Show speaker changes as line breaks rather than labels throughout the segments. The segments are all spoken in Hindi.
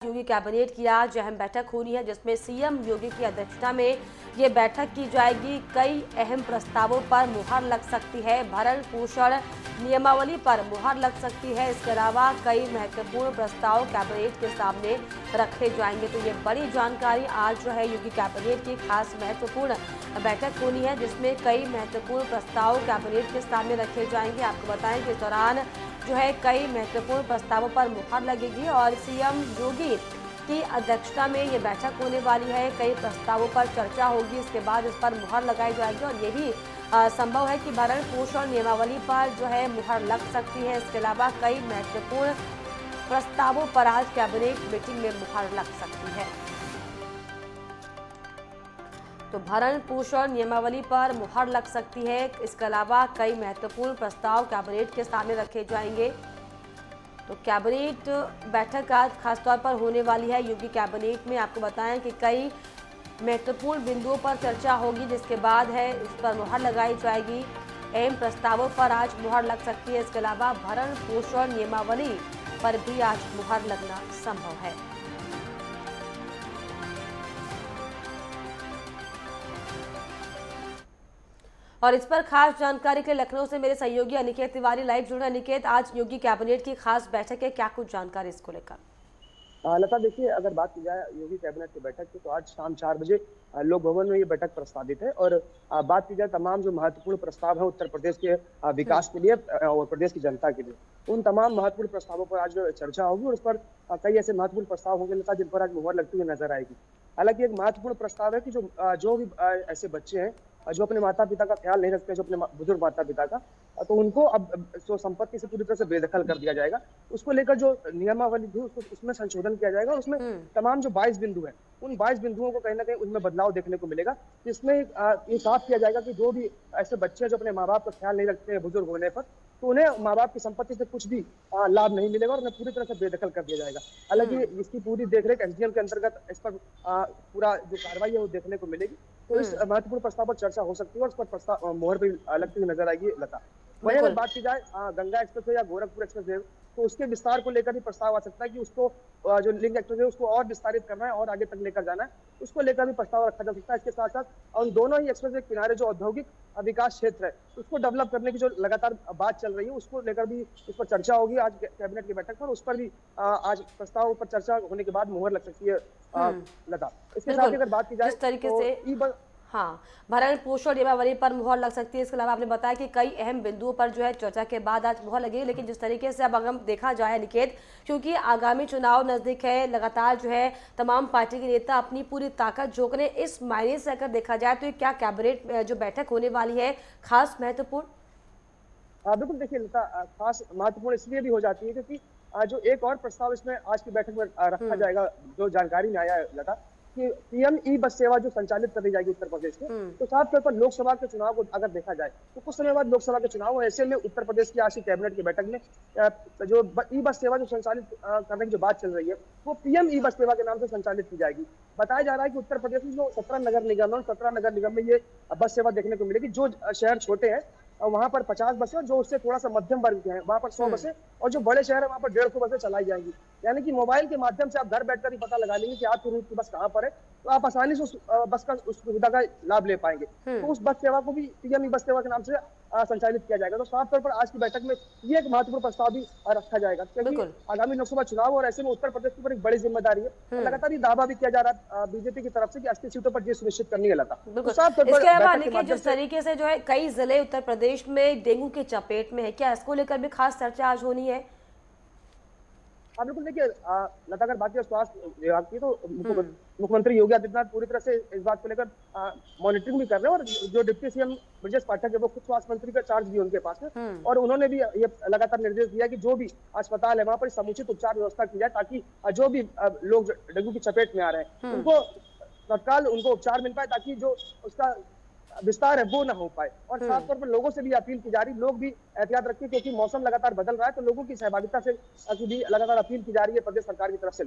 योगी कैबिनेट की आज अहम बैठक होनी है, जिसमें सीएम योगी की अध्यक्षता में ये बैठक की जाएगी। कई अहम प्रस्तावों पर मुहर लग सकती है। भरण पोषण नियमावली पर मुहर लग सकती है। इसके अलावा कई महत्वपूर्ण प्रस्ताव कैबिनेट के सामने रखे जाएंगे। तो ये बड़ी जानकारी आज जो है योगी कैबिनेट की खास महत्वपूर्ण बैठक होनी है, जिसमें कई महत्वपूर्ण प्रस्ताव कैबिनेट के सामने रखे जाएंगे। आपको बताएं कि इस दौरान जो है कई महत्वपूर्ण प्रस्तावों पर मुहर लगेगी और सीएम योगी की अध्यक्षता में ये बैठक होने वाली है। कई प्रस्तावों पर चर्चा होगी, इसके बाद इस पर मुहर लगाई जाएगी और ये भी संभव है कि भरण पोषण नियमावली पर जो है मुहर लग सकती है। इसके अलावा कई महत्वपूर्ण प्रस्तावों पर आज कैबिनेट मीटिंग में मुहर लग सकती है। तो भरण पोषण नियमावली पर मुहर लग सकती है। इसके अलावा कई महत्वपूर्ण प्रस्ताव कैबिनेट के सामने रखे जाएंगे। तो कैबिनेट बैठक आज खासतौर पर होने वाली है योगी कैबिनेट में। आपको बताएं कि कई महत्वपूर्ण बिंदुओं पर चर्चा होगी, जिसके बाद है इस पर मुहर लगाई जाएगी। अहम प्रस्तावों पर आज मुहर लग सकती है। इसके अलावा भरण पोषण नियमावली पर भी आज मुहर लगना संभव है। और इस पर खास जानकारी के लिए लखनऊ से मेरे सहयोगी अनिकेत तिवारी लाइव जुड़े। अनिकेत, आज योगी कैबिनेट की खास बैठक है, क्या कुछ जानकारी इसको लेकर?
लता, देखिए, अगर बात की जाए योगी कैबिनेट की बैठक की तो आज शाम 4 बजे लोक भवन में ये बैठक प्रस्तावित है। और बात की जाए तमाम जो महत्वपूर्ण प्रस्ताव है उत्तर प्रदेश के विकास के लिए और प्रदेश की जनता के लिए, उन तमाम महत्वपूर्ण प्रस्तावों पर आज चर्चा होगी और उस पर कई ऐसे महत्वपूर्ण प्रस्ताव होंगे लता, जिन पर आज मुहर लगती हुई नजर आएगी। हालांकि एक महत्वपूर्ण प्रस्ताव है कि जो भी ऐसे बच्चे हैं जो अपने माता पिता का ख्याल नहीं रखते, जो अपने बुजुर्ग माता पिता का, तो उनको अब जो संपत्ति से पूरी तरह से बेदखल कर दिया जाएगा। उसको लेकर जो नियमावली थी उसमें संशोधन किया जाएगा और उसमें तमाम जो 22 बिंदु है, उन 22 बिंदुओं को कहीं ना कहीं उनमें बदलाव देखने को मिलेगा। जिसमें ये साफ किया जाएगा कि जो भी ऐसे बच्चे हैं जो अपने माँ बाप का ख्याल नहीं रखते हैं बुजुर्ग होने पर, तो उन्हें माँ बाप की संपत्ति से कुछ भी लाभ नहीं मिलेगा और उन्हें पूरी तरह से बेदखल कर दिया जाएगा। हालांकि इसकी पूरी देखरेख एसडीएम के अंतर्गत इस पर पूरा जो कार्रवाई है वो देखने को मिलेगी। तो इस महत्वपूर्ण प्रस्ताव पर चर्चा हो सकती है और इस पर प्रस्ताव मोहर भी लगती हुई नजर आएगी लता। वहीं अगर बात की जाए गंगा एक्सप्रेस वे या गोरखपुर एक्सप्रेस वे, तो उसके विस्तार को लेकर भी प्रस्ताव आ सकता है कि उसको जो लिंक एक्सप्रेस है उसको और विस्तारित करना है और आगे तक लेकर जाना है। उसको लेकर भी प्रस्ताव रखा जा सकता है। इसके साथ साथ उन दोनों ही एक्सप्रेस वे किनारे जो औद्योगिक विकास क्षेत्र है उसको डेवलप करने की जो लगातार बात चल रही है, उसको लेकर भी उस पर चर्चा होगी आज कैबिनेट की बैठक पर। उस पर भी आज प्रस्ताव पर चर्चा होने के बाद मुहर लग सकती है लता। इसके साथ ही अगर बात की जाए
जिस तरीके
तो
से हाँ, भरण पोषण नियमावली पर मुहर लग सकती है। इसके अलावा आपने बताया कि कई अहम बिंदुओं पर जो है चर्चा के बाद आज मुहर लगेगी। लेकिन जिस तरीके से अब अगर हम देखा जाए निकेत, क्योंकि आगामी चुनाव नजदीक है, लगातार जो है तमाम पार्टी के नेता अपनी पूरी ताकत झोंक रहे हैं। इस मायने से अगर देखा जाए तो क्या कैबिनेट जो बैठक होने वाली है खास महत्वपूर्ण?
बिल्कुल, देखिए लता, खास महत्वपूर्ण इसलिए भी हो जाती है क्योंकि जो एक और प्रस्ताव इसमें आज की बैठक में रखा जाएगा, जो जानकारी में आया है लता, कि पीएम ई बस सेवा जो संचालित कर दी जाएगी उत्तर प्रदेश में। तो साफ तौर पर लोकसभा के चुनाव को अगर देखा जाए तो कुछ समय बाद लोकसभा के चुनाव हो, ऐसे में उत्तर प्रदेश की आज की कैबिनेट की बैठक में जो ई बस सेवा जो संचालित करने की जो बात चल रही है वो पीएम ई बस सेवा के नाम से संचालित की जाएगी। बताया जा रहा है कि उत्तर प्रदेश में जो 17 नगर निगम है, 17 नगर निगम में ये बस सेवा देखने को मिलेगी। जो शहर छोटे हैं वहां पर 50 बसें और जो उससे थोड़ा सा मध्यम वर्ग के हैं वहां पर 100 बसें और जो बड़े शहर है वहां पर 150 बसें चलाई जाएंगी। यानी कि मोबाइल के माध्यम से आप घर बैठकर ही पता लगा लेंगे कि आपकी रूट की बस कहां पर है, तो आप आसानी से उस बस का उस सुविधा का लाभ ले पाएंगे। तो उस बस सेवा को भी पीएम ई बस सेवा के नाम से संचालित किया जाएगा। तो साफ तौर पर आज की बैठक में ये एक महत्वपूर्ण प्रस्ताव भी रखा जाएगा, क्योंकि आगामी लोकसभा चुनाव और ऐसे में उत्तर प्रदेश के ऊपर एक बड़ी जिम्मेदारी है। लगातार ये दावा भी किया जा रहा है बीजेपी की तरफ से कि 80 सीटों पर जीत सुनिश्चित करनी है लता। तो साफ तौर पर
इसके अलावा जिस तरीके से जो है कई जिले उत्तर प्रदेश में डेंगू की चपेट में है, क्या इसको लेकर भी खास चर्चा आज होनी है?
बिल्कुल, देखिए लता, अगर बात करें स्वास्थ्य विभाग की तो मुख्यमंत्री योगी आदित्यनाथ पूरी तरह से इस बात को लेकर मॉनिटरिंग भी कर रहे हैं। और जो डिप्टी सीएम ब्रजेश पाठक है वो खुद स्वास्थ्य मंत्री का चार्ज भी उनके पास है और उन्होंने भी ये लगातार निर्देश दिया कि जो भी अस्पताल है वहां पर समुचित उपचार व्यवस्था की जाए, ताकि जो भी लोग डेंगू की चपेट में आ रहे हैं उनको तत्काल उनको उपचार मिल पाए, ताकि जो उसका विस्तार है वो ना हो पाए। और खास तौर पर लोगों से भी अपील की जा रही, लोग भी एहतियात रखें क्योंकि मौसम लगातार बदल रहा है। तो लोगों की सहभागिता से भी लगातार अपील की जा रही है प्रदेश सरकार की तरफ से।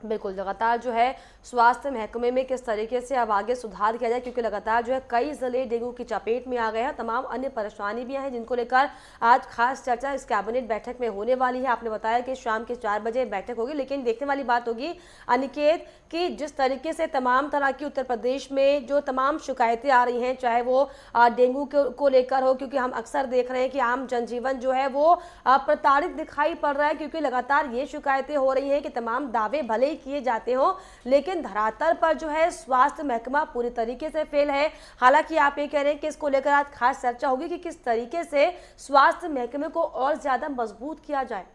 बिल्कुल, लगातार जो है स्वास्थ्य महकमे में किस तरीके से अब आगे सुधार किया जाए, क्योंकि लगातार जो है कई ज़िले डेंगू की चपेट में आ गए हैं। तमाम अन्य परेशानी भी हैं जिनको लेकर आज खास चर्चा इस कैबिनेट बैठक में होने वाली है। आपने बताया कि शाम के 4 बजे बैठक होगी, लेकिन देखने वाली बात होगी अनिकेत कि जिस तरीके से तमाम तरह की उत्तर प्रदेश में जो तमाम शिकायतें आ रही हैं, चाहे वो डेंगू को लेकर हो, क्योंकि हम अक्सर देख रहे हैं कि आम जनजीवन जो है वो प्रताड़ित दिखाई पड़ रहा है, क्योंकि लगातार ये शिकायतें हो रही हैं कि तमाम दावे भले ही किए जाते हो, लेकिन धरातल पर जो है स्वास्थ्य महकमा पूरी तरीके से फेल है। हालांकि आप ये कह रहे हैं कि इसको लेकर आज खास चर्चा होगी कि किस तरीके से स्वास्थ्य महकमे को और ज्यादा मजबूत किया जाए।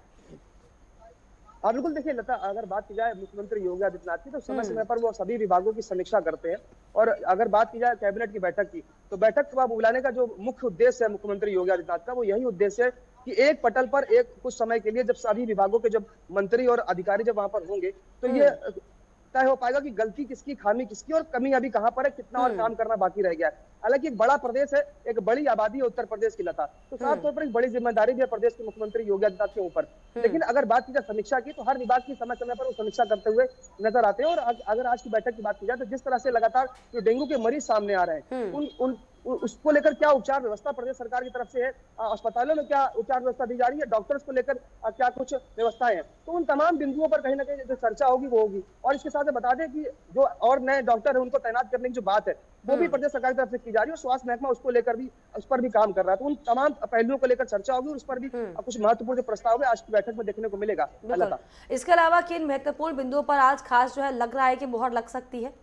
हाँ बिल्कुल, देखिए लता, अगर बात की जाए मुख्यमंत्री योगी आदित्यनाथ की, तो समय
हम्म।
समय पर वो सभी विभागों की समीक्षा करते हैं। और अगर बात की जाए कैबिनेट की बैठक की, तो बैठक को बुलाने का जो मुख्य उद्देश्य है मुख्यमंत्री योगी आदित्यनाथ का, वो यही उद्देश्य है कि एक पटल पर एक कुछ समय के लिए जब सभी विभागों के जब मंत्री और अधिकारी जब वहां पर होंगे, तो ये तय हो पाएगा कि गलती किसकी, खामी किसकी और कमी अभी कहां पर है, कितना और काम करना बाकी रह गया है। हालांकि एक बड़ा प्रदेश है, एक बड़ी आबादी है उत्तर प्रदेश की लता, तो साफ तौर पर एक बड़ी जिम्मेदारी भी है प्रदेश के मुख्यमंत्री योगी आदित्यनाथ के ऊपर। लेकिन अगर बात की जाए समीक्षा की, तो हर विभाग की समय समय पर वो समीक्षा करते हुए नजर आते हैं। और अगर आज की बैठक की बात की जाए, तो जिस तरह से लगातार जो डेंगू के मरीज सामने आ रहे हैं, उन उन उसको लेकर क्या उपचार व्यवस्था प्रदेश सरकार की तरफ से है, अस्पतालों में क्या उपचार व्यवस्था दी जा रही है, डॉक्टर्स को लेकर क्या कुछ व्यवस्थाएं हैं, तो उन तमाम बिंदुओं पर कहीं ना कहीं जो चर्चा होगी वो होगी। और इसके साथ बता दें कि जो और नए डॉक्टर है उनको तैनात करने की जो बात है, वो भी प्रदेश सरकार की तरफ से की जा रही है। और स्वास्थ्य महकमा उसको लेकर भी, उस पर भी काम कर रहा है। तो उन तमाम पहलुओं को लेकर चर्चा होगी और उस पर भी कुछ महत्वपूर्ण प्रस्ताव है आज की बैठक में देखने को मिलेगा।
बिल्कुल। इसके अलावा किन महत्वपूर्ण बिंदुओं पर आज खास जो है लग रहा है कि मुहर लग सकती है?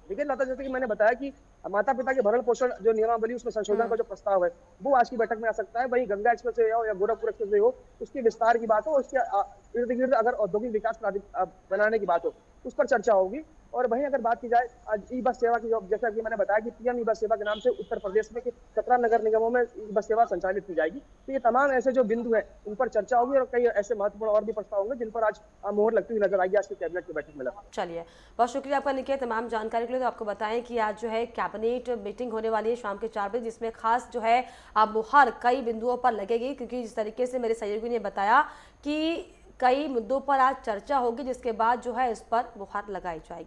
देखिए लता, जैसे कि मैंने बताया कि माता पिता के भरण पोषण जो नियमावली, उसमें संशोधन का जो प्रस्ताव है, वो आज की बैठक में आ सकता है। वहीं गंगा एक्सप्रेस वे हो या गोरखपुर एक्सप्रेस वे हो, उसके विस्तार की बात हो, उसके इर्द गिर्द अगर औद्योगिक विकास बनाने की बात हो, उस पर चर्चा होगी। और वहीं अगर बात की जाए आज ई बस सेवा की, जैसा कि मैंने बताया कि पीएम ई बस सेवा के नाम से उत्तर प्रदेश में 17 नगर निगमों में ई बस सेवा संचालित की जाएगी। तो ये तमाम ऐसे जो बिंदु हैं, उन पर चर्चा होगी और कई ऐसे महत्वपूर्ण और भी प्रस्ताव होंगे जिन पर आज मोहर लगती हुई नजर आएगी आज की कैबिनेट की बैठक में।
चलिए, बहुत शुक्रिया आपका निकिया तमाम जानकारी के लिए। तो आपको बताएं कि आज जो है कैबिनेट मीटिंग होने वाली है शाम के 4 बजे, जिसमें खास जो है अब मुहर कई बिंदुओं पर लगेगी, क्योंकि जिस तरीके से मेरे सहयोगी ने बताया कि कई मुद्दों पर आज चर्चा होगी, जिसके बाद जो है इस पर मुहर लगाई जाएगी।